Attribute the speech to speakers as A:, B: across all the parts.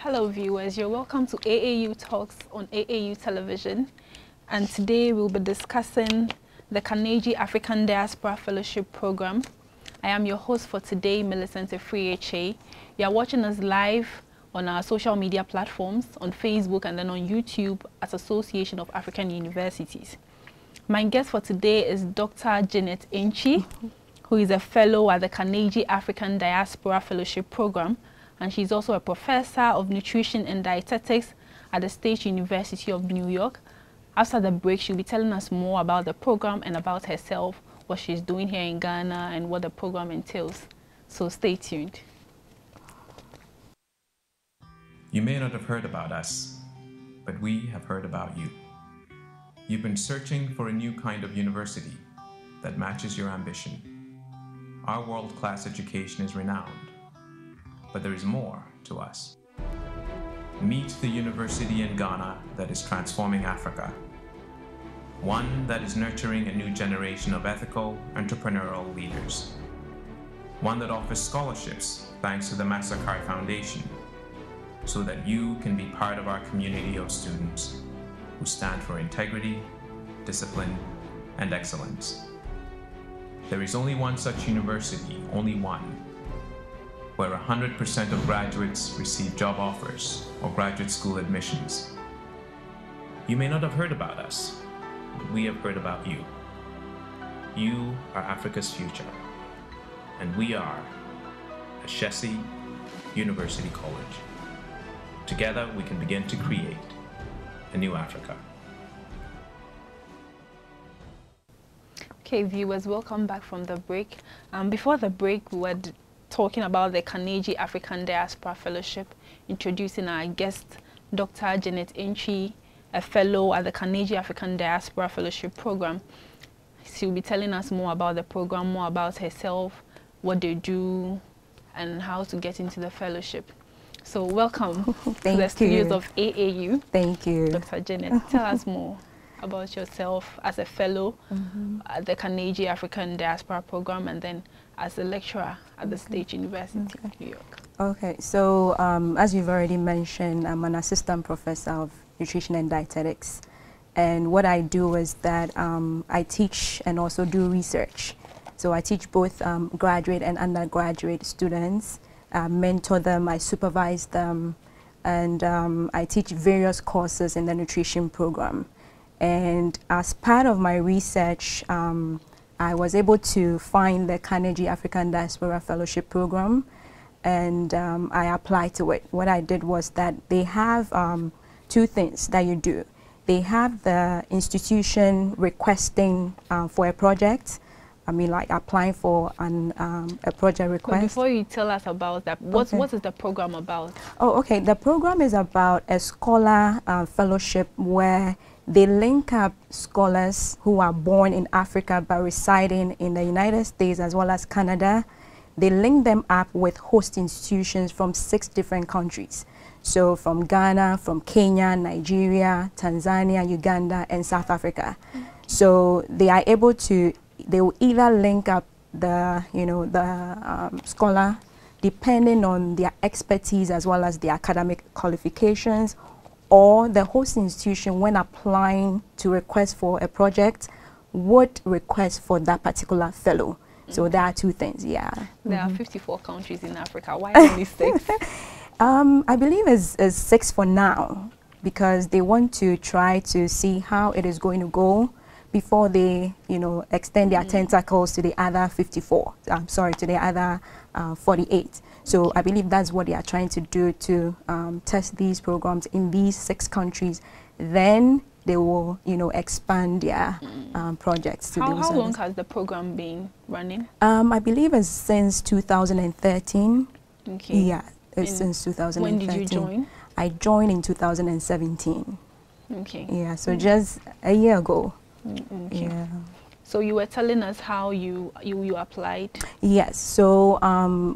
A: Hello viewers, you're welcome to AAU Talks on AAU Television, and today we'll be discussing the Carnegie African Diaspora Fellowship Program. I am your host for today, Millicent Afriyie. You are watching us live on our social media platforms, on Facebook and then on YouTube as Association of African Universities. My guest for today is Dr. Dietetics, who is a fellow at the Carnegie African Diaspora Fellowship Program, and she's also a professor of nutrition and dietetics at the State University of New York. After the break, she'll be telling us more about the program and about herself, what she's doing here in Ghana and what the program entails. So stay tuned.
B: You may not have heard about us, but we have heard about you. You've been searching for a new kind of university that matches your ambition. Our world-class education is renowned, but there is more to us. Meet the university in Ghana that is transforming Africa. One that is nurturing a new generation of ethical, entrepreneurial leaders. One that offers scholarships thanks to the Kyei Foundation, so that you can be part of our community of students who stand for integrity, discipline, and excellence. There is only one such university, only one, where 100% of graduates receive job offers or graduate school admissions. You may not have heard about us, but we have heard about you. You are Africa's future, and we are Kyei University College. Together, we can begin to create a new Africa.
A: Okay, viewers, welcome back from the break. Before the break, we were talking about the Carnegie African Diaspora Fellowship, introducing our guest, Dr. Dietetics, a fellow at the Carnegie African Diaspora Fellowship Program. She'll be telling us more about the program, more about herself, what they do, and how to get into the fellowship. So welcome to the studios of AAU.
C: Thank you.
A: Dr. Janet, tell us more about yourself as a fellow at the Carnegie African Diaspora Program and then as a lecturer at the State University of New York.
C: Okay, so as you've already mentioned, I'm an assistant professor of nutrition and dietetics. And what I do is that I teach and also do research. So I teach both graduate and undergraduate students. I mentor them, I supervise them, and I teach various courses in the nutrition program. And as part of my research, I was able to find the Carnegie African Diaspora Fellowship Program, and I applied to it. What I did was that they have two things that you do. They have the institution requesting for a project. I mean, like applying for a project request.
A: But before you tell us about that, what is the program about?
C: Oh, okay. The program is about a scholar fellowship where they link up scholars who are born in Africa but residing in the United States as well as Canada. They link them up with host institutions from 6 different countries. So from Ghana, from Kenya, Nigeria, Tanzania, Uganda, and South Africa. So they are able to, they will either link up the, scholar depending on their expertise as well as their academic qualifications, or the host institution, when applying to request for a project, would request for that particular fellow. So there are 2 things, yeah.
A: There are 54 countries in Africa. Why only 6?
C: I believe it's 6 for now, because they want to try to see how it is going to go before they, extend their tentacles to the other 54. I'm sorry, to the other 48. So I believe that's what they are trying to do, to test these programs in these 6 countries. Then they will, expand their projects to those.
A: How long has the program been running?
C: I believe it's since 2013.
A: Okay.
C: Yeah, it's since 2013.
A: When did you join?
C: I joined in 2017.
A: Okay.
C: Yeah, so just a year ago.
A: Okay.
C: Yeah.
A: So you were telling us how you applied?
C: Yes. So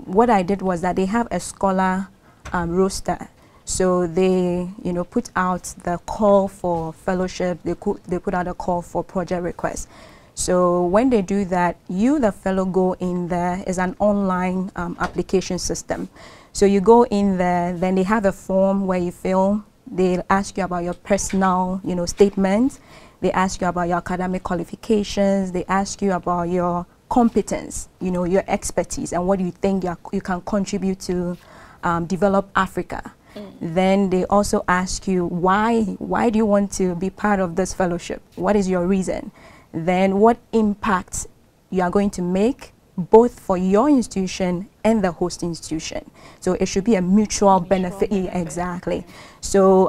C: what I did was that they have a scholar roster. So they, put out the call for fellowship. They put out a call for project requests. So when they do that, you, the fellow, go in there. Is an online application system. So you go in there, then they have a form where you fill. They ask you about your personal, statements. They ask you about your academic qualifications. They ask you about your competence, your expertise, and what you think you can contribute to develop Africa. Then they also ask you why do you want to be part of this fellowship? What is your reason? Then what impact you are going to make both for your institution and the host institution. So it should be a mutual benefit. Exactly. So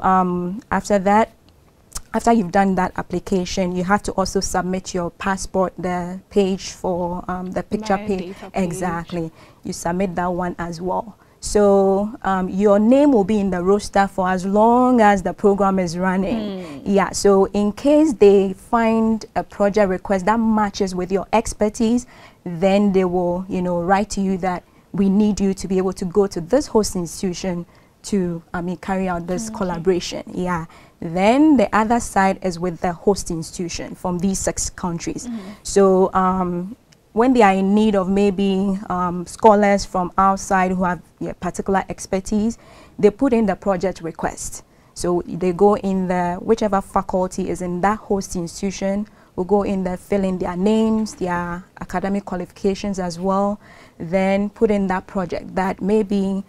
C: after that, after you've done that application, you have to also submit your passport, the page for the picture page. Exactly. You submit that one as well. So your name will be in the roster for as long as the program is running. Yeah, so in case they find a project request that matches with your expertise, then they will, write to you that we need you to be able to go to this host institution to, carry out this collaboration. Yeah. Then the other side is with the host institution from these 6 countries. So when they are in need of maybe scholars from outside who have particular expertise, they put in the project request. So they go in the, whichever faculty is in that host institution, will go in there, fill in their names, their academic qualifications as well, then put in that project that maybe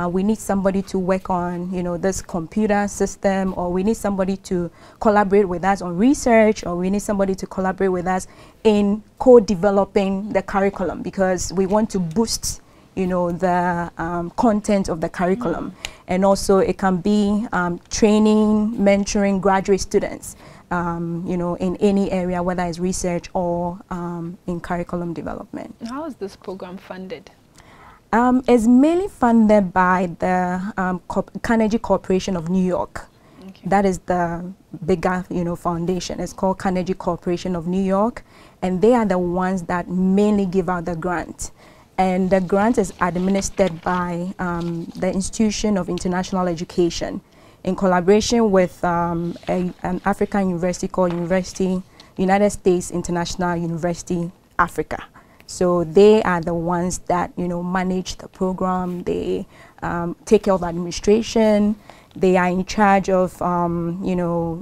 C: we need somebody to work on, this computer system, or we need somebody to collaborate with us on research, or we need somebody to collaborate with us in co-developing the curriculum, because we want to boost, the content of the curriculum. And also it can be training, mentoring graduate students, in any area, whether it's research or in curriculum development.
A: How is this program funded?
C: It's mainly funded by the Carnegie Corporation of New York. That is the bigger, foundation. It's called Carnegie Corporation of New York, and they are the ones that mainly give out the grant. And the grant is administered by the Institution of International Education in collaboration with an African university called United States International University, Africa. So they are the ones that, manage the program. They take care of administration. They are in charge of,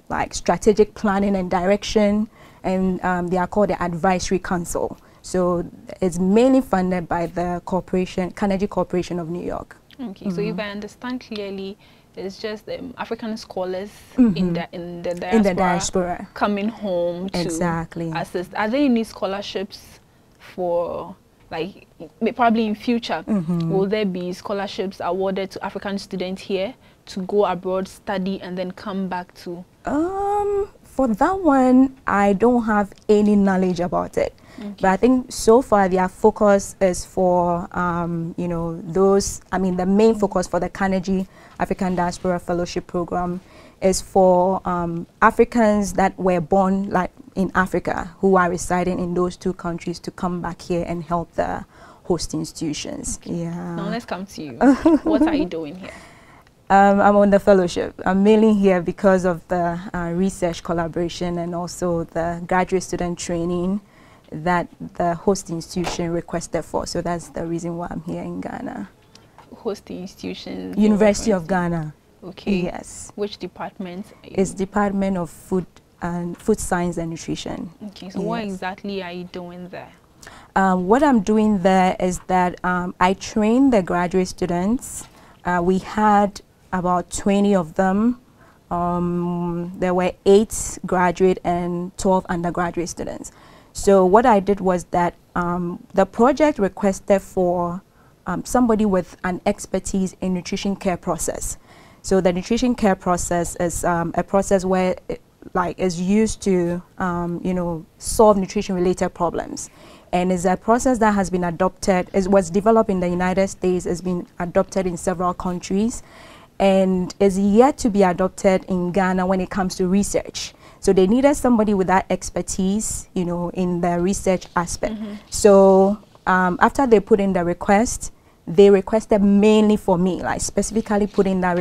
C: like strategic planning and direction. And they are called the Advisory Council. So it's mainly funded by the Carnegie Corporation of New York.
A: Okay, so if I understand clearly, it's just African scholars in the diaspora coming home to assist. Are there any scholarships for, like, probably in future, will there be scholarships awarded to African students here to go abroad, study, and then come back to?
C: For that one, I don't have any knowledge about it. But I think so far their focus is for, the main focus for the Carnegie African Diaspora Fellowship Program is for Africans that were born in Africa who are residing in those 2 countries to come back here and help the host institutions. Yeah.
A: Now let's come to you. What are you doing here?
C: I'm on the fellowship. I'm mainly here because of the research collaboration and also the graduate student training that the host institution requested for. So that's the reason why I'm here in Ghana.
A: Host institution?
C: University of Ghana.
A: Okay.
C: Yes.
A: Which department?
C: It's Department of Food Science and Nutrition.
A: Okay, so what exactly are you doing there?
C: What I'm doing there is that I train the graduate students. We had about 20 of them. There were 8 graduate and 12 undergraduate students. So what I did was that the project requested for somebody with an expertise in nutrition care process. So the nutrition care process is a process where is used to solve nutrition related problems, and is a process that has been adopted. It was developed in the United States, has been adopted in several countries, and is yet to be adopted in Ghana when it comes to research. So they needed somebody with that expertise, in the research aspect. So after they put in the request, they requested mainly for me, specifically put in that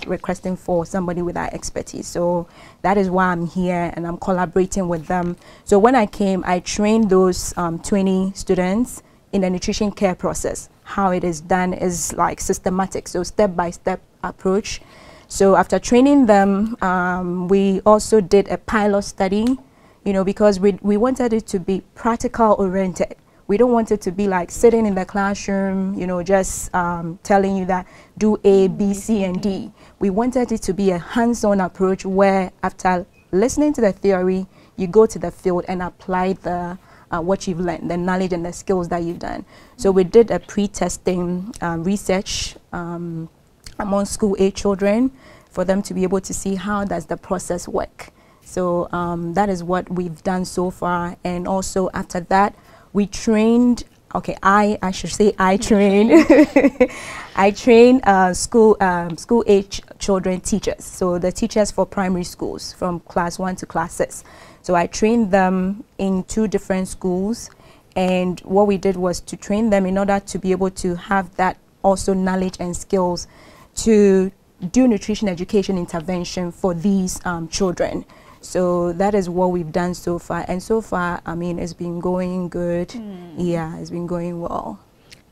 C: requesting for somebody with that expertise. So that is why I'm here, and I'm collaborating with them. So when I came, I trained those 20 students in the nutrition care process. How it is done is like systematic, so step-by-step approach. So after training them, we also did a pilot study, you know, because we wanted it to be practical oriented. We don't want it to be like sitting in the classroom, you know, just telling you that do A, B, C, and D. We wanted it to be a hands-on approach where after listening to the theory, you go to the field and apply the what you've learned, the knowledge and the skills that you've done. So we did a pre-testing research among school age children for them to be able to see how does the process work. So that is what we've done so far. And also after that, we trained, okay, I should say I trained, I trained school age children teachers. So the teachers for primary schools from class 1 to class 6. So I trained them in 2 different schools. And what we did was to train them in order to be able to have that also knowledge and skills to do nutrition education intervention for these children. So that is what we've done so far. And so far, I mean, it's been going good. Yeah, it's been going well.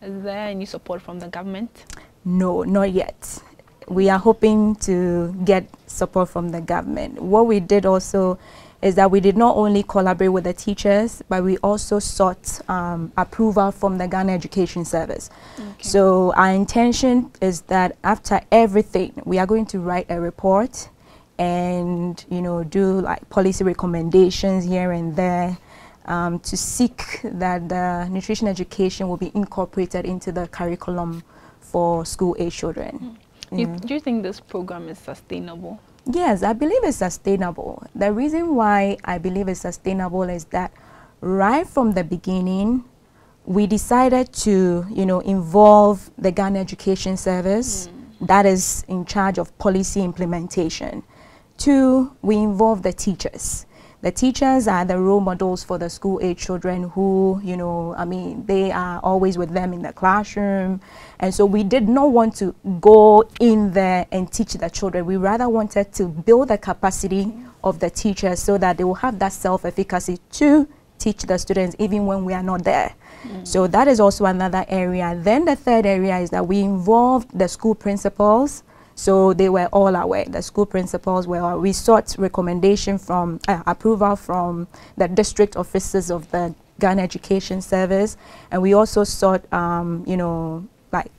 A: Is there any support from the government?
C: No, not yet. We are hoping to get support from the government. What we did also is that we did not only collaborate with the teachers, but we also sought approval from the Ghana Education Service. Okay. So our intention is that after everything, we are going to write a report and, you know, do like policy recommendations here and there to seek that the nutrition education will be incorporated into the curriculum for school age children.
A: Do you think this program is sustainable?
C: Yes, I believe it's sustainable. The reason why I believe it's sustainable is that right from the beginning, we decided to, you know, involve the Ghana Education Service that is in charge of policy implementation. 2, we involve the teachers. The teachers are the role models for the school age children who, you know, I mean, they are always with them in the classroom. And so we did not want to go in there and teach the children. We rather wanted to build the capacity of the teachers so that they will have that self-efficacy to teach the students even when we are not there. So that is also another area. Then the third area is that we involved the school principals. So they were all aware. The school principals were, we sought recommendation from, approval from the district officers of the Ghana Education Service. And we also sought, you know, like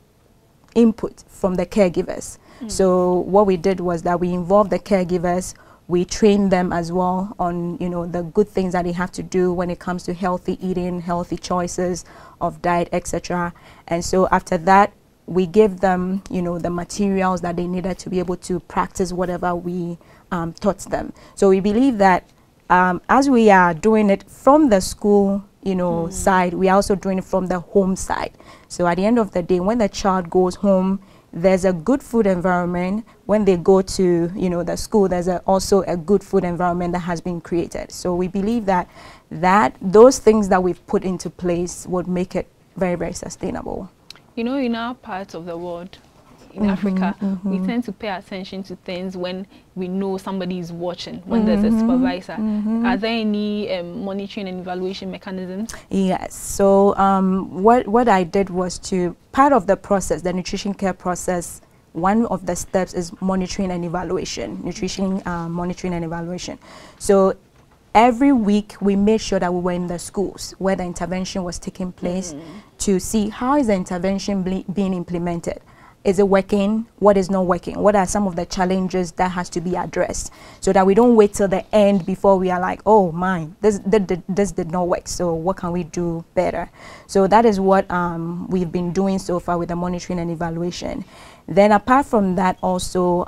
C: input from the caregivers. So what we did was that we involved the caregivers. We trained them as well on, you know, the good things that they have to do when it comes to healthy eating, healthy choices of diet, etc. And so after that, we gave them, you know, the materials that they needed to be able to practice whatever we taught them. So we believe that as we are doing it from the school, you know, side, we are also doing it from the home side. So at the end of the day, when the child goes home, there's a good food environment. When they go to, you know, the school, there's also a good food environment that has been created. So we believe that those things that we've put into place would make it very, very sustainable.
A: You know, in our part of the world, in Africa, we tend to pay attention to things when we know somebody is watching, when there's a supervisor. Are there any monitoring and evaluation mechanisms? Yes.
C: So what I did was to, part of the process, the nutrition care process, one of the steps is monitoring and evaluation, nutrition monitoring and evaluation. So every week we made sure that we were in the schools where the intervention was taking place to see how is the intervention being implemented. Is it working? What is not working? What are some of the challenges that has to be addressed? So that we don't wait till the end before we are like, oh my, this did not work. So what can we do better? So that is what we've been doing so far with the monitoring and evaluation. Then apart from that also,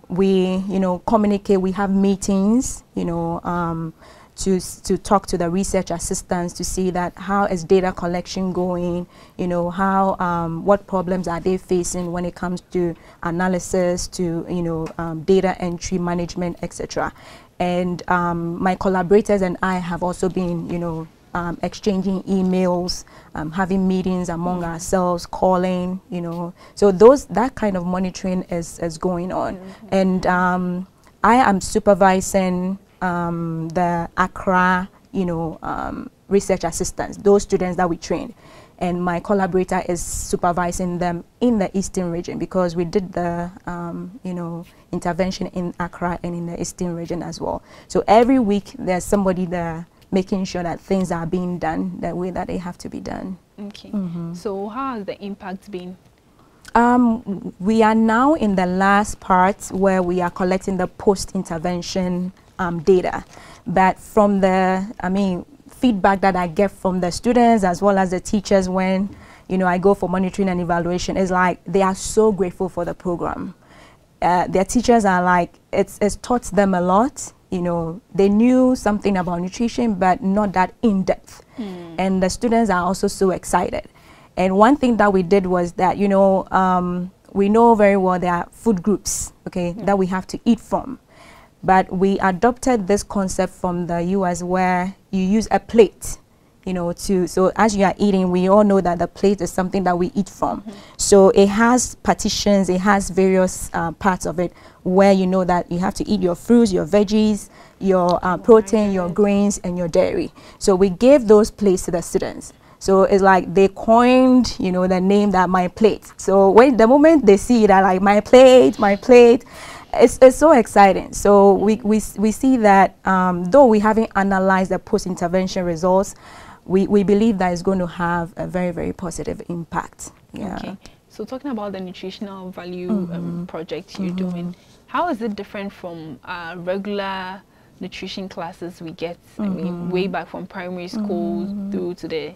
C: we, you know, communicate, we have meetings, you know, to talk to the research assistants to see that how is data collection going, you know, how, what problems are they facing when it comes to analysis, to, you know, data entry management, etc. And my collaborators and I have also been, you know, exchanging emails, having meetings among ourselves, calling, you know. So that kind of monitoring is going on. And I am supervising the Accra, you know, research assistants, those students that we train. and my collaborator is supervising them in the Eastern region, because we did the intervention in Accra and in the Eastern region as well. So every week there's somebody there making sure that things are being done the way that they have to be done.
A: Okay. So how has the impact been?
C: We are now in the last part where we are collecting the post-intervention data. But from the, feedback that I get from the students as well as the teachers when, I go for monitoring and evaluation, is like they are so grateful for the program. Their teachers are like, it's taught them a lot. They knew something about nutrition, but not that in-depth. And the students are also so excited. And one thing that we did was that, we know very well there are food groups, that we have to eat from. But we adopted this concept from the US where you use a plate, so as you are eating, we all know that the plate is something that we eat from. So it has partitions, it has various parts of it where you know that you have to eat your fruits, your veggies, your protein, your grains, and your dairy. So we gave those plates to the students. So it's like they coined, the name that my plate. So the moment they see that, like, my plate, it's so exciting. So we see that though we haven't analyzed the post-intervention results, we believe that it's going to have a very, very positive impact. Yeah. Okay.
A: So talking about the nutritional value project you're doing, how is it different from regular nutrition classes we get, way back from primary school through to the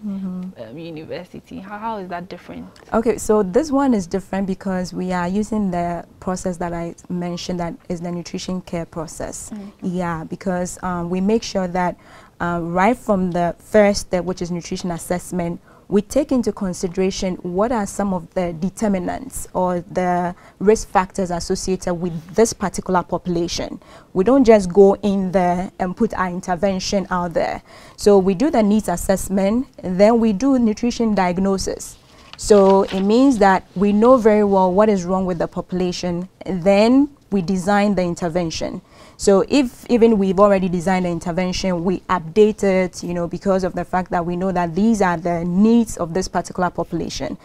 A: university? How is that different? Okay,
C: so this one is different because we are using the process that I mentioned, that is the nutrition care process. Yeah, because we make sure that right from the first step, which is nutrition assessment, we take into consideration what are some of the determinants or the risk factors associated with this particular population. We don't just go in there and put our intervention out there. So we do the needs assessment, and then we do nutrition diagnosis. So it means that we know very well what is wrong with the population, and then we design the intervention. So if even we've already designed the intervention, we update it, because of the fact that we know that these are the needs of this particular population.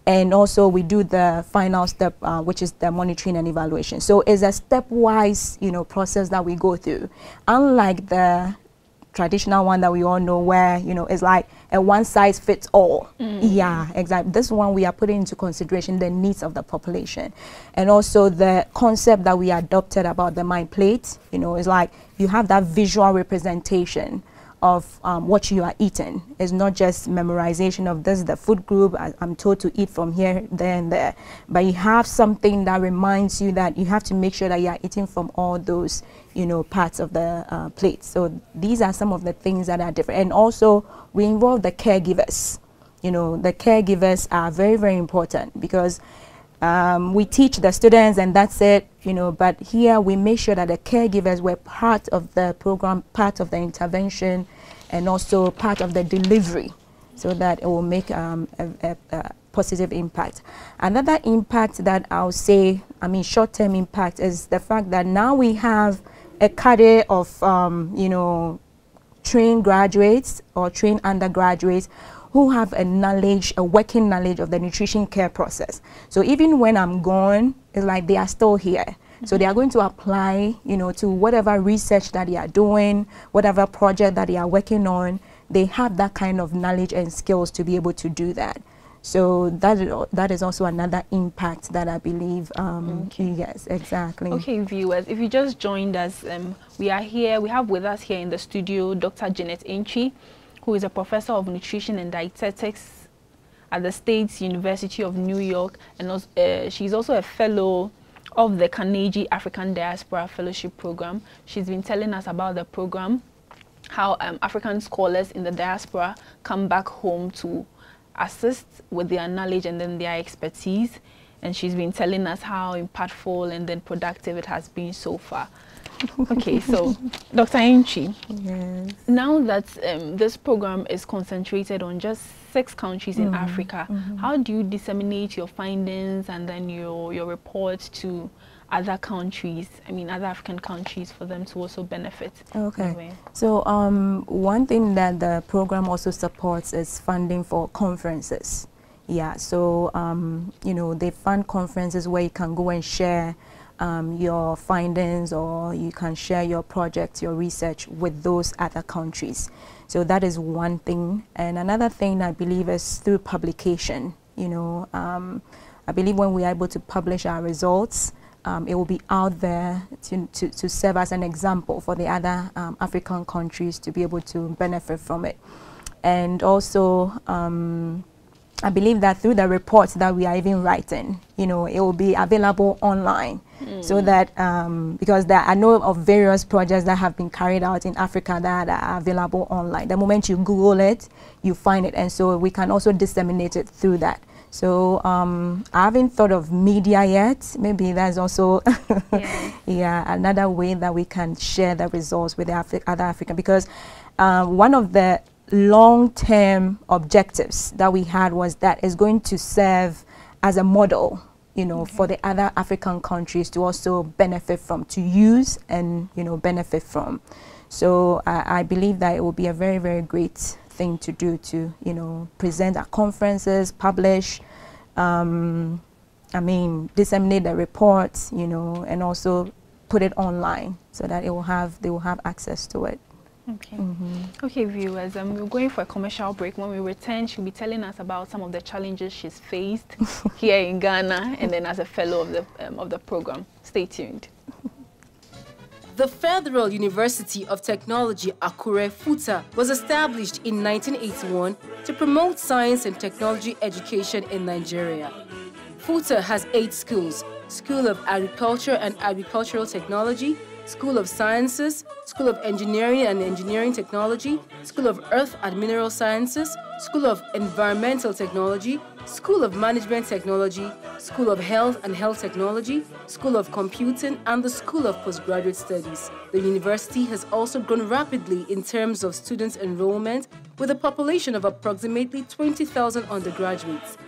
C: And also we do the final step, which is the monitoring and evaluation. So it's a stepwise, process that we go through. Unlike the traditional one that we all know where, it's like a one size fits all. Yeah, exactly. This one we are putting into consideration the needs of the population. And also the concept that we adopted about the My Plate, is like you have that visual representation of what you are eating. It's not just memorization of this, the food group, I'm told to eat from here, there, and there. But you have something that reminds you that you have to make sure that you are eating from all those, parts of the plate. So these are some of the things that are different. And also, we involve the caregivers. The caregivers are very, very important because we teach the students and that's it, but here we make sure that the caregivers were part of the program, part of the intervention, and also part of the delivery, so that it will make a positive impact. Another impact that I'll say, short-term impact, is the fact that now we have a cadre of, trained graduates or trained undergraduates who have a working knowledge of the nutrition care process. So even when I'm gone, it's like they are still here. So they are going to apply, to whatever research that they are doing, whatever project that they are working on. They have that kind of knowledge and skills to be able to do that. So that is also another impact that I believe, yes, exactly.
A: Okay, viewers, if you just joined us, we have with us here in the studio Dr. Kyei, who is a professor of nutrition and dietetics at the State University of New York, and also, she's also a fellow of the Carnegie African Diaspora Fellowship Program. She's been telling us about the program, how African scholars in the diaspora come back home to assist with their knowledge and then their expertise, and she's been telling us how impactful and then productive it has been so far. Okay, so Dr. Kyei,
C: yes.
A: Now that this program is concentrated on just 6 countries in Africa, how do you disseminate your findings and then your report to other countries, other African countries, for them to also benefit?
C: Okay. So one thing that the program also supports is funding for conferences. Yeah, so they fund conferences where you can go and share your findings, or you can share your project, your research with those other countries. So that is one thing. And another thing I believe is through publication. I believe when we are able to publish our results, it will be out there to serve as an example for the other African countries to be able to benefit from it. And also, I believe that through the reports that we are even writing, it will be available online. So that, because I know of various projects that have been carried out in Africa that are available online. The moment you Google it, you find it. And so we can also disseminate it through that. So I haven't thought of media yet. Maybe that's also another way that we can share the results with the other African, because one of the long-term objectives that we had was that it's going to serve as a model, for the other African countries to also benefit from, to use and, benefit from. So I believe that it will be a very, very great thing to do, to, present at conferences, publish, disseminate the reports, and also put it online so that they will have access to it.
A: Okay. Okay, viewers, we're going for a commercial break. When we return, she'll be telling us about some of the challenges she's faced here in Ghana, and then as a fellow of the program. Stay tuned.
D: The Federal University of Technology, Akure, FUTA, was established in 1981 to promote science and technology education in Nigeria. FUTA has 8 schools: School of Agriculture and Agricultural Technology, School of Sciences, School of Engineering and Engineering Technology, School of Earth and Mineral Sciences, School of Environmental Technology, School of Management Technology, School of Health and Health Technology, School of Computing, and the School of Postgraduate Studies. The university has also grown rapidly in terms of student enrollment, with a population of approximately 20,000 undergraduates.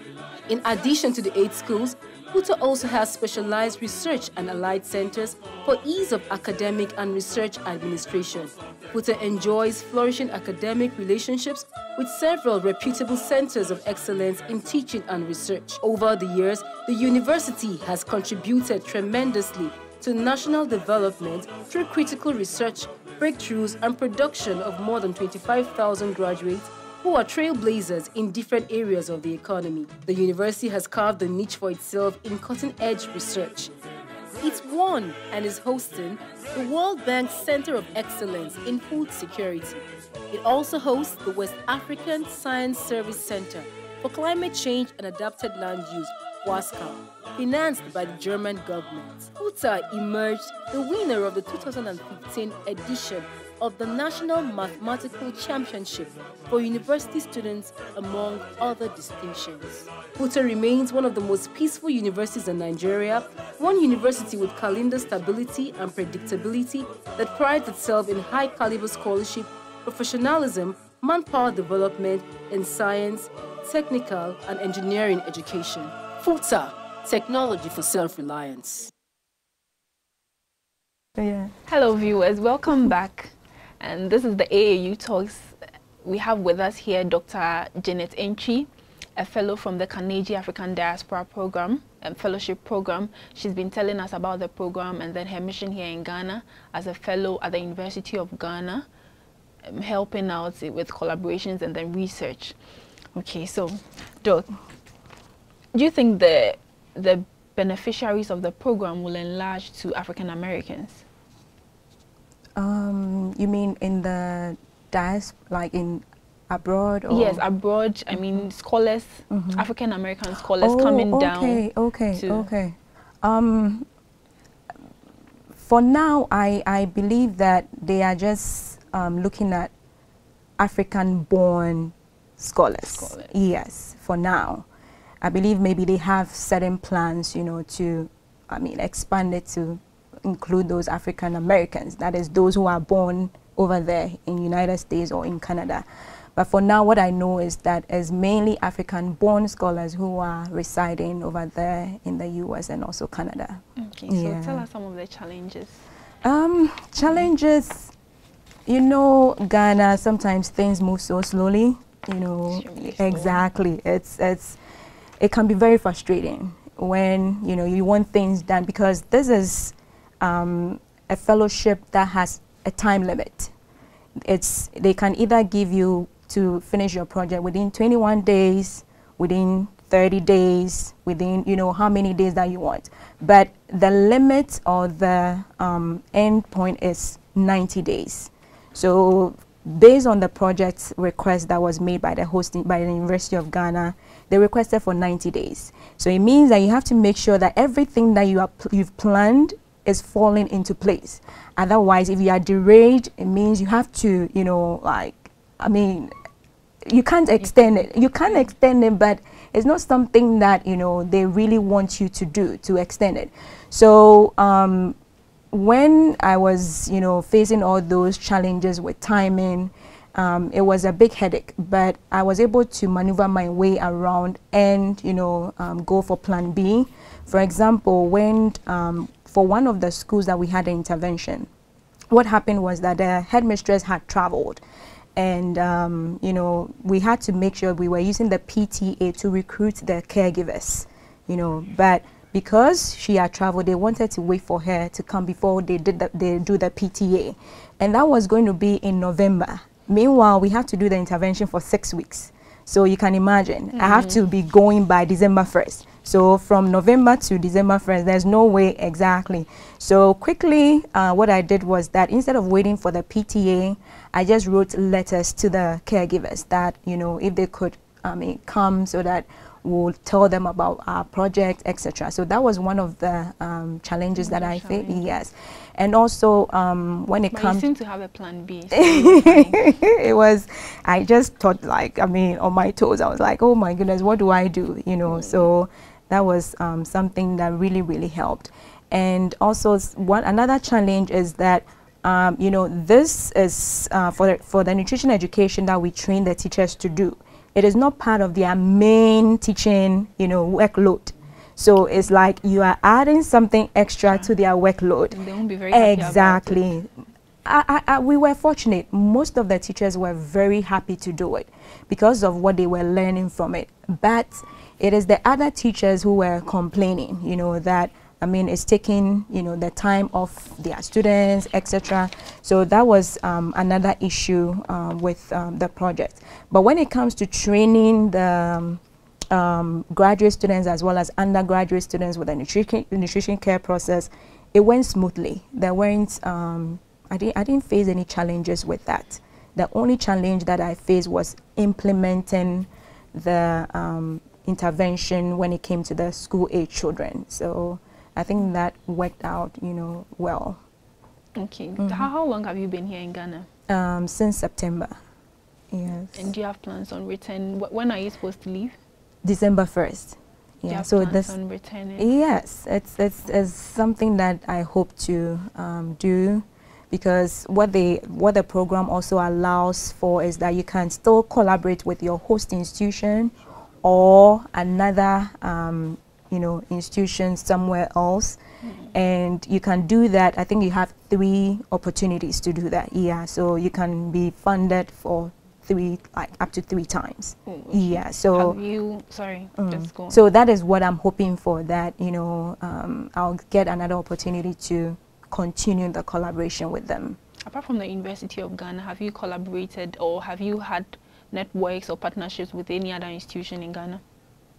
D: In addition to the 8 schools, FUTA also has specialized research and allied centers for ease of academic and research administration. FUTA enjoys flourishing academic relationships with several reputable centers of excellence in teaching and research. Over the years, the university has contributed tremendously to national development through critical research, breakthroughs, and production of more than 25,000 graduates who are trailblazers in different areas of the economy. The university has carved a niche for itself in cutting-edge research. It's won and is hosting the World Bank Center of Excellence in Food Security. It also hosts the West African Science Service Center for Climate Change and Adapted Land Use, WASCA, financed by the German government. FUTA emerged the winner of the 2015 edition of the National Mathematical Championship for university students, among other distinctions. FUTA remains one of the most peaceful universities in Nigeria, one university with calendar stability and predictability that prides itself in high-caliber scholarship, professionalism, manpower development, and science, technical, and engineering education. FUTA, technology for self-reliance.
A: Hello, viewers. Welcome back. And this is the AAU Talks. We have with us here Dr. Janet Enchi, a fellow from the Carnegie African Diaspora Program and Fellowship Program. She's been telling us about the program and then her mission here in Ghana as a fellow at the University of Ghana, helping out with collaborations and then research. Okay, so, Doc, do you think the beneficiaries of the program will enlarge to African Americans?
C: You mean in the diaspora, like in abroad? Or?
A: Yes, abroad. I mean, scholars, African American scholars coming down.
C: Okay. For now, I believe that they are just looking at African-born scholars. Yes, for now. I believe maybe they have certain plans, to, expand it to include those African Americans, that is those who are born over there in United States or in Canada. But for now, what I know is that it's mainly African-born scholars who are residing over there in the US and also Canada.
A: Okay, so tell us some of the challenges.
C: Challenges, you know, Ghana, sometimes things move so slowly, you know. Exactly. It can be very frustrating when, you know, you want things done, because this is a fellowship that has a time limit. They can either give you to finish your project within 21 days, within 30 days, within, you know, how many days that you want. But the limit or the end point is 90 days. So based on the project request that was made by the University of Ghana, they requested for 90 days. So it means that you have to make sure that everything that you've planned is falling into place. Otherwise, if you are derailed, it means you have to, you know, like, I mean, you can't extend it. You can't extend it, but it's not something that, you know, they really want you to do, to extend it. So when I was, you know, facing all those challenges with timing, it was a big headache, but I was able to maneuver my way around and, you know, go for plan B. For example, when for one of the schools that we had an intervention, what happened was that the headmistress had traveled, and you know, we had to make sure we were using the PTA to recruit the caregivers, you know, but because she had traveled, they wanted to wait for her to come before they do the PTA, and that was going to be in November. Meanwhile, we had to do the intervention for 6 weeks. So you can imagine, I have to be going by December 1st. So from November to December 1st, there's no way exactly. So quickly, what I did was that instead of waiting for the PTA, I just wrote letters to the caregivers that, you know, if they could come so that we'll tell them about our project, etc. So that was one of the challenges that I faced. Yes. And also when it comes,
A: you seem to have a plan B. So
C: it was, I just thought, like, I mean, on my toes. I was like, oh my goodness, what do I do? You know, so that was something that really, really helped. And also another challenge is that, you know, this is for the nutrition education that we train the teachers to do. It is not part of their main teaching, you know, workload. So it's like you are adding something extra to their workload.
A: And they won't be very happy
C: exactly. About it. We were fortunate. Most of the teachers were very happy to do it because of what they were learning from it. But it is the other teachers who were complaining, you know, that, I mean, it's taking, you know, the time of their students, etc. So that was another issue with the project. But when it comes to training the graduate students as well as undergraduate students with the nutrition care process, it went smoothly. There weren't, I didn't face any challenges with that. The only challenge that I faced was implementing the intervention when it came to the school-age children. So I think that worked out, you know, well.
A: Okay. How long have you been here in Ghana?
C: Since September. Yes.
A: And do you have plans on return? When are you supposed to leave?
C: December 1st. Yeah.
A: Do you have
C: so
A: plans
C: this
A: on returning?
C: Yes, it's something that I hope to do, because what the program also allows for is that you can still collaborate with your host institution or another you know, institution somewhere else, and you can do that. I think you have 3 opportunities to do that. Yeah, so you can be funded for 3, like up to 3 times. Yeah, so
A: have you, sorry, just go on.
C: So that is what I'm hoping for, that, you know, I'll get another opportunity to continue the collaboration with them.
A: Apart from the University of Ghana, have you collaborated or have you had networks or partnerships with any other institution in Ghana?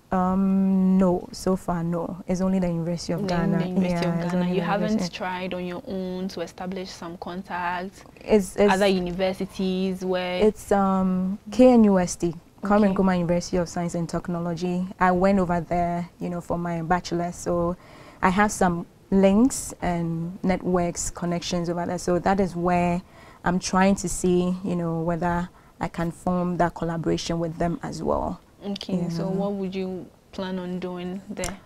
C: No, so far no. It's only the University of Ghana.
A: The University of Ghana. You haven't tried on your own to establish some contacts? It's other universities where...
C: It's KNUST, Kwame Nkrumah University of Science and Technology. I went over there, you know, for my bachelor's, so I have some links and networks, connections over there. So that is where I'm trying to see, you know, whether I can form that collaboration with them as well.
A: Okay, yeah. So what would you plan on doing there?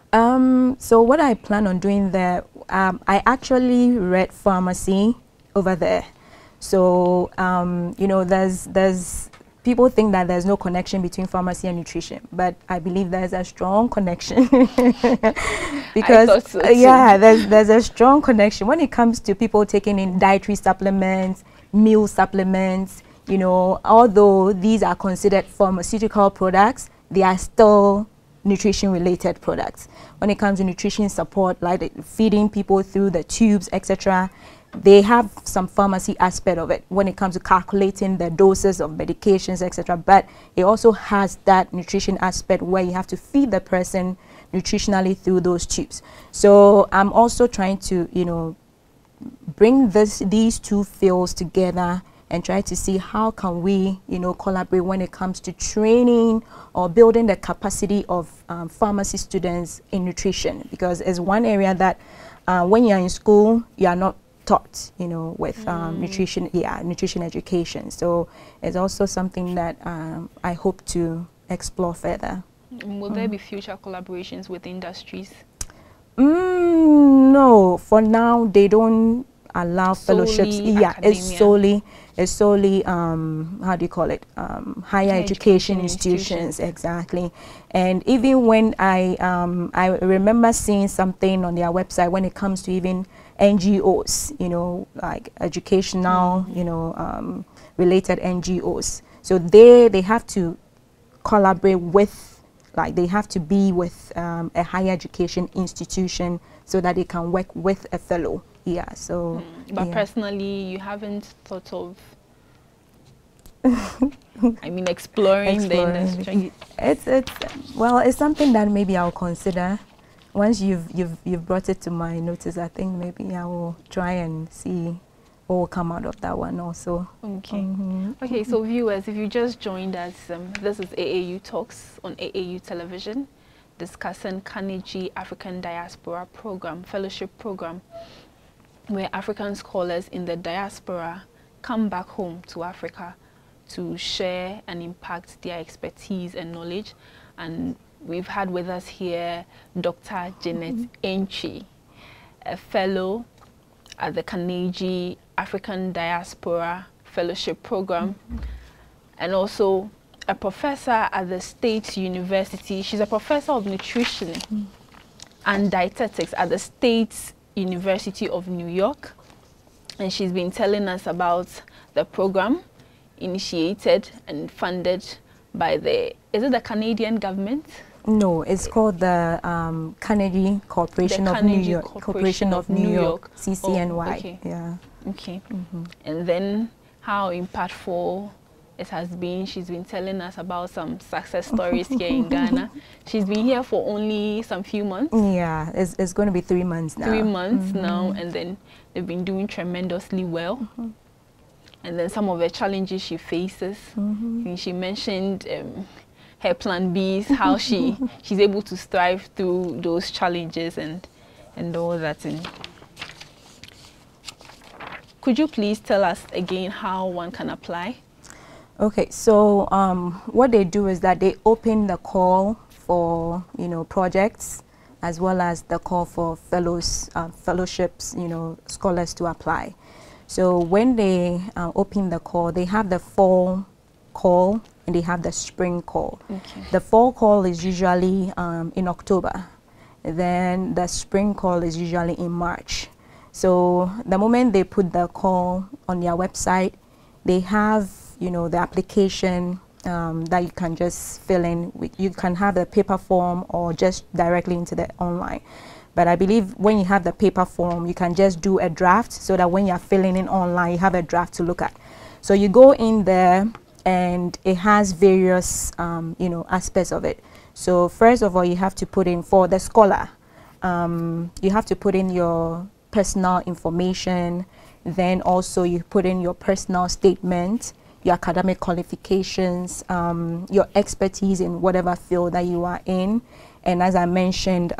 C: So what I plan on doing there, I actually read pharmacy over there. So, you know, there's people think that there's no connection between pharmacy and nutrition, but I believe there's a strong connection. Because
A: I thought so
C: yeah, there's a strong connection when it comes to people taking in dietary supplements, meal supplements. You know, although these are considered pharmaceutical products, they are still nutrition-related products. When it comes to nutrition support, like feeding people through the tubes, etc., they have some pharmacy aspect of it when it comes to calculating the doses of medications, etc. But it also has that nutrition aspect where you have to feed the person nutritionally through those tubes. So I'm also trying to, you know, bring these two fields together and try to see how can we, you know, collaborate when it comes to training or building the capacity of pharmacy students in nutrition, because it's one area that when you're in school, you are not taught, you know, with nutrition education. So it's also something that I hope to explore further.
A: Will there be future collaborations with industries?
C: No, for now they don't allow fellowships. Yeah,
A: academia.
C: it's solely how do you call it, higher education institutions. Exactly. And even when I remember seeing something on their website when it comes to even NGOs, you know, like educational, you know, related NGOs. So they have to collaborate with, like they have to be with a higher education institution so that they can work with a fellow. Yeah, so.
A: But
C: yeah.
A: Personally, you haven't thought of, I mean, exploring the industry?
C: It's something that maybe I'll consider. Once you've brought it to my notice, I think maybe I will try and see what will come out of that one also.
A: Okay. Okay, so viewers, if you just joined us, this is AAU Talks on AAU Television, discussing Carnegie African Diaspora Program, Fellowship Program, where African scholars in the diaspora come back home to Africa to share and impact their expertise and knowledge. And we've had with us here Dr. Janet Enchi, a fellow at the Carnegie African Diaspora Fellowship Program, and also a professor at the State University. She's a professor of nutrition and dietetics at the State University of New York, and she's been telling us about the program initiated and funded by the, is it the Canadian government?
C: No, it's called the Carnegie Corporation of New York. Corporation of New York, CCNY.
A: Oh, okay.
C: Yeah.
A: Okay. And then how impactful it has been. She's been telling us about some success stories here in Ghana. She's been here for only some few months.
C: Yeah, it's going to be 3 months now.
A: 3 months now, and then they've been doing tremendously well. And then some of the challenges she faces. And she mentioned her plan Bs, how she's able to strive through those challenges and all that. And could you please tell us again how one can apply?
C: Okay, so what they do is that they open the call for, you know, projects, as well as the call for fellowships, you know, scholars to apply. So when they open the call, they have the fall call and they have the spring call.
A: Okay.
C: The fall call is usually in October. Then the spring call is usually in March. So the moment they put the call on their website, they have, you know, the application that you can just fill in. You can have the paper form or just directly into the online. But I believe when you have the paper form, you can just do a draft so that when you're filling in online, you have a draft to look at. So you go in there and it has various, you know, aspects of it. So first of all, you have to put in, for the scholar, you have to put in your personal information. Then also you put in your personal statement, your academic qualifications, your expertise in whatever field that you are in. And as I mentioned,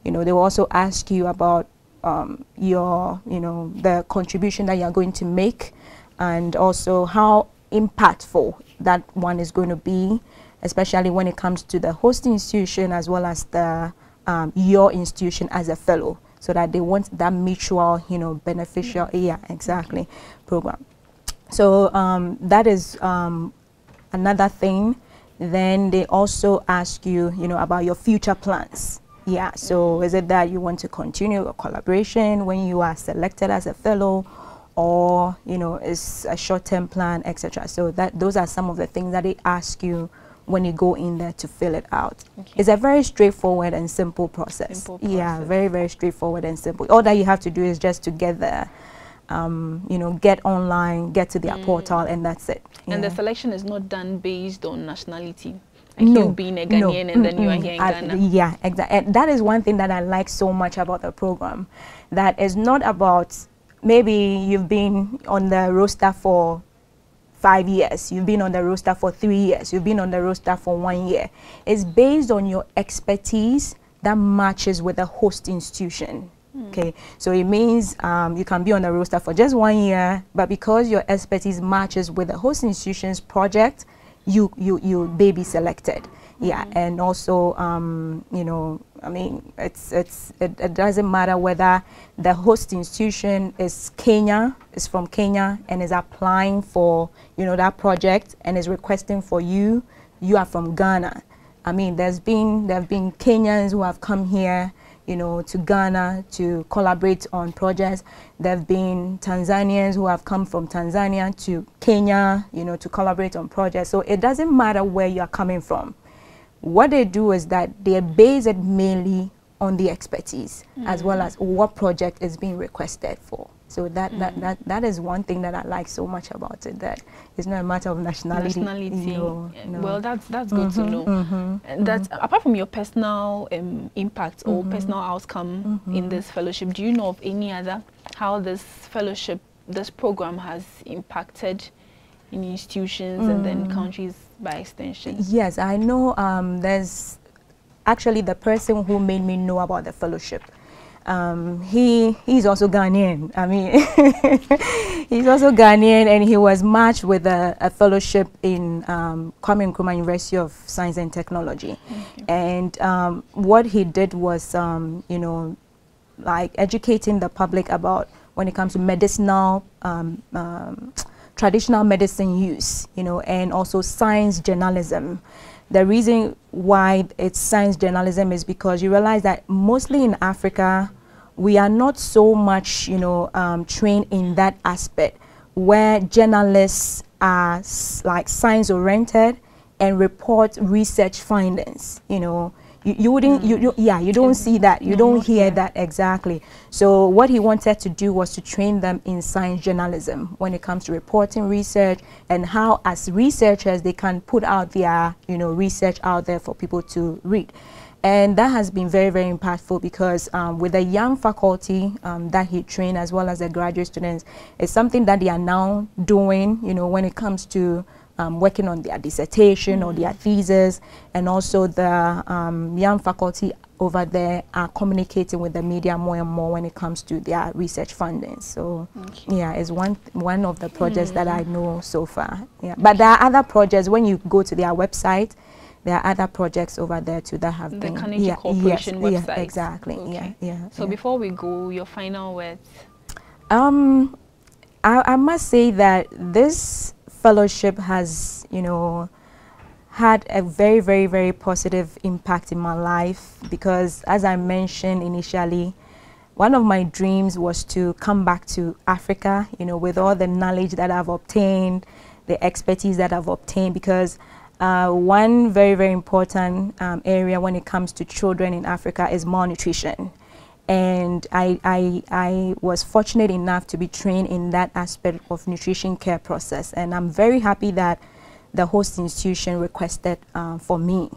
C: you know, they will also ask you about your, you know, the contribution that you're going to make, and also how impactful that one is going to be, especially when it comes to the host institution as well as the your institution as a fellow, so that they want that mutual, you know, beneficial, yeah, exactly, program. So that is another thing, then they also ask you, about your future plans. Yeah, so is it that you want to continue a collaboration when you are selected as a fellow, or it's a short-term plan, etc. So those are some of the things that they ask you when you go in there to fill it out. Okay. It's a very straightforward and simple process. Yeah, very, very straightforward and simple. All that you have to do is just to get there, get online, get to their portal, and that's it.
A: And the selection is not done based on nationality. Like you being a Ghanaian and then you are here in Ghana.
C: Yeah, exactly. And that is one thing that I like so much about the program. That is not about maybe you've been on the roster for 5 years, you've been on the roster for 3 years, you've been on the roster for 1 year. It's based on your expertise that matches with the host institution. Okay, so it means you can be on the roster for just 1 year, but because your expertise matches with the host institution's project, you may be selected. Yeah, and also I mean, it doesn't matter whether the host institution is from Kenya and is applying for that project and is requesting for you are from Ghana. I mean, there have been Kenyans who have come here to Ghana to collaborate on projects. There have been Tanzanians who have come from Tanzania to Kenya, to collaborate on projects. So it doesn't matter where you are coming from. What they do is that they base it mainly on the expertise as well as what project is being requested for. So that is one thing that I like so much about it, that it's not a matter of nationality. No.
A: Well, that's good to know. And that apart from your personal impact or personal outcome in this fellowship, do you know of any other, how this fellowship, this program has impacted in institutions and then countries by extension?
C: Yes, I know there's actually the person who made me know about the fellowship. He's also Ghanaian. I mean, he's also Ghanaian, and he was matched with a fellowship in Kwame Nkrumah University of Science and Technology. And what he did was, like educating the public about when it comes to medicinal, traditional medicine use, and also science journalism. The reason why it's science journalism is because you realize that mostly in Africa, we are not so much, trained in that aspect, where journalists are like science-oriented and report research findings. You don't see that, you don't hear that exactly. So what he wanted to do was to train them in science journalism when it comes to reporting research, and how as researchers they can put out their research out there for people to read. And that has been very, very impactful, because with the young faculty that he trained as well as the graduate students, it's something that they are now doing, when it comes to working on their dissertation or their thesis. And also the young faculty over there are communicating with the media more and more when it comes to their research funding. So yeah, it's one of the projects that I know so far. Yeah, but there are other projects. When you go to their website, there are other projects over there too that have been.
A: The Carnegie Corporation website.
C: Yeah, exactly.
A: Okay.
C: Yeah.
A: So before we go, your final words.
C: I must say that this fellowship has, had a very, very, very positive impact in my life, because as I mentioned initially, one of my dreams was to come back to Africa, with all the knowledge that I've obtained, the expertise that I've obtained, because one very, very important area when it comes to children in Africa is malnutrition. And I was fortunate enough to be trained in that aspect of nutrition care process. And I'm very happy that the host institution requested for me.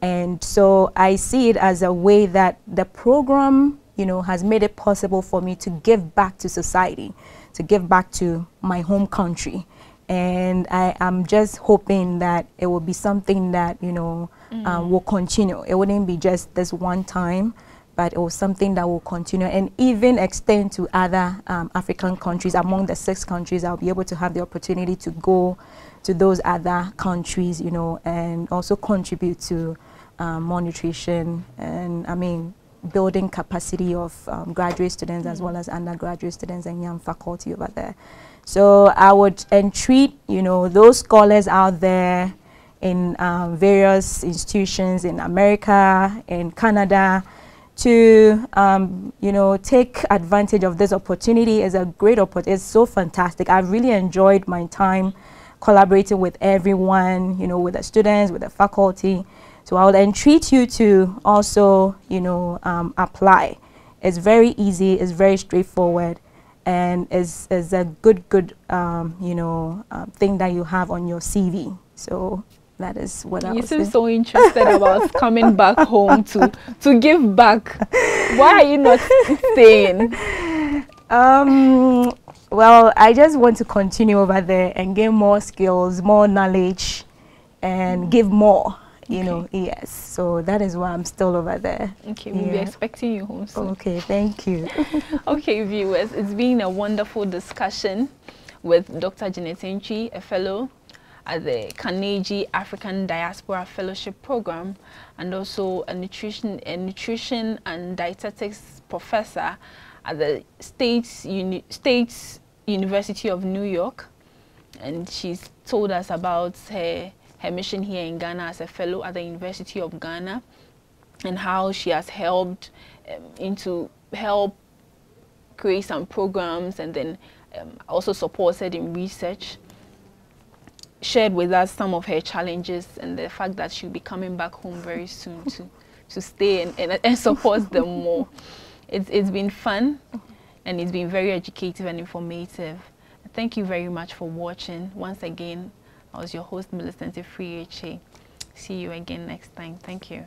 C: And so I see it as a way that the program, has made it possible for me to give back to society, to give back to my home country. And I'm just hoping that it will be something that, will continue. It wouldn't be just this one time, but it was something that will continue and even extend to other African countries. Among the 6 countries, I'll be able to have the opportunity to go to those other countries, and also contribute to more nutrition. And I mean, building capacity of graduate students as well as undergraduate students and young faculty over there. So I would entreat, you know, those scholars out there in various institutions in America, in Canada, to, you know, take advantage of this opportunity. It's a great opportunity. It's so fantastic. I've really enjoyed my time collaborating with everyone, you know, with the students, with the faculty. So I would entreat you to also, you know, apply. It's very easy, it's very straightforward, and is a good, you know, thing that you have on your CV. So that is what I was saying. You seem
A: so interested about coming back home to give back. Why are you not staying?
C: Well, I just want to continue over there and gain more skills, more knowledge, and give more. You know, yes. So that is why I'm still over there.
A: Okay, we'll be expecting you home soon.
C: Okay, thank you.
A: Okay, viewers, it's been a wonderful discussion with Dr. Kyei, a fellow at the Carnegie African Diaspora Fellowship Program, and also a nutrition and dietetics professor at the States University of New York. And she's told us about her mission here in Ghana as a fellow at the University of Ghana, and how she has helped help create some programs, and then also supported in research. Shared with us some of her challenges and the fact that she'll be coming back home very soon to stay and support them more. It's been fun, and it's been very educative and informative. Thank you very much for watching. Once again, I was your host, Millicent Afriyie. See you again next time. Thank you.